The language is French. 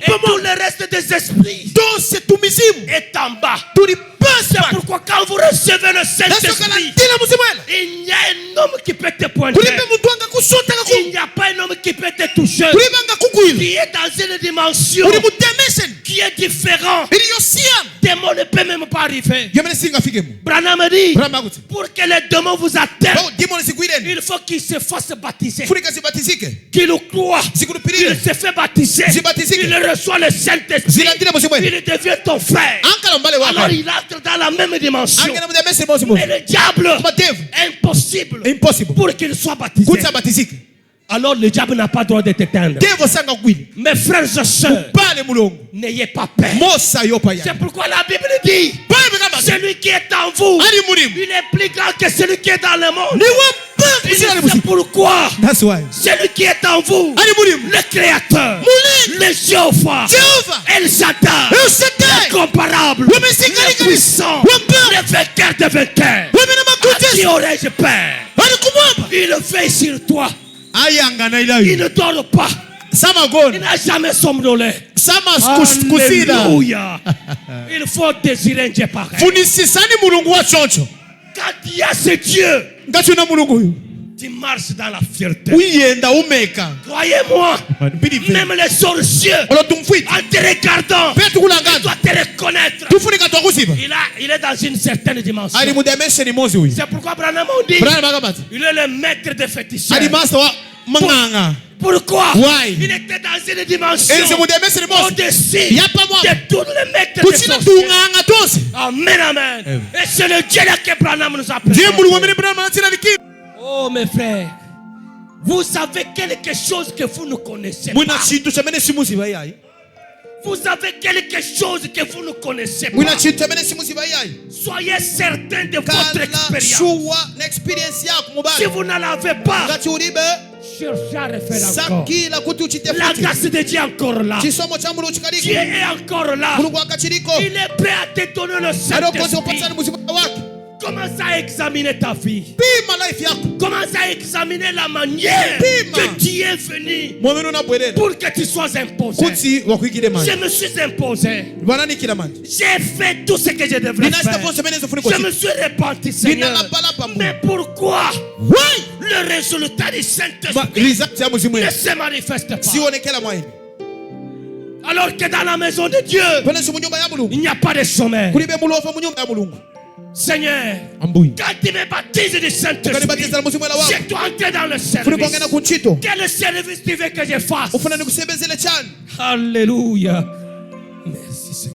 Et tout le reste des esprits est en bas. C'est pourquoi quand vous recevez le Saint-Esprit, il y a un homme qui peut te pointer. Il n'y a pas un homme qui peut te toucher. Qui est dans une dimension qui est différente. Démon ne peut même pas arriver. Branham dit, pour que les démons vous atteignent, il faut qu'il se fasse baptiser. Qu'il croit. Il se fait baptiser. Il reçoit le Saint-Esprit. Il devient ton frère. Alors il entre dans la même dimension. Et le diable, impossible pour qu'il soit baptisé. Alors le diable n'a pas le droit de t'éteindre. Mes frères et sœurs, n'ayez pas peur. C'est pourquoi la Bible dit, celui qui est en vous, il est plus grand que celui qui est dans le monde. C'est pourquoi celui qui est en vous, le Créateur, le Jéhovah, El Shaddai, l'incomparable, le puissant, le vainqueur de vainqueurs, à qui aurais-je peur? Il fait sur toi. Il ne dort pas. Il n'a jamais somnolé. Alléluia. Il faut désirer un Dieu pareil. Quand il y a ce Dieu, tu marches dans la fierté. Croyez-moi, même les sorciers, en te regardant, ils doivent te reconnaître. Il est dans une certaine dimension. C'est pourquoi Branham dit, il est le maître des féticheurs. Pourquoi? Il était dans une dimension au-dessus de tous les maîtres des sorciers. Amen, amen. Et c'est le Dieu là que Branham nous a présenté. Oh mes frères, vous avez quelque chose que vous ne connaissez pas. Vous avez quelque chose que vous ne connaissez pas. Soyez certain de votre expérience. Si vous n'en avez pas, cherchez à refaire encore. La grâce de Dieu est encore là. Dieu est encore là. Il est prêt à te donner le Saint-Esprit. Commence à examiner ta vie. Commence à examiner la manière que Dieu est venu pour que tu sois imposé. Je me suis imposé. J'ai fait tout ce que je devrais faire. Je me suis repenti, Seigneur. Mais pourquoi le résultat du Saint-Esprit ne se manifeste pas? Alors que dans la maison de Dieu, il n'y a pas de sommeil. Seigneur, quand tu me baptises du Saint-Esprit, je dois entrer dans le service. Quel service tu veux que je fasse? Alléluia. Merci Seigneur.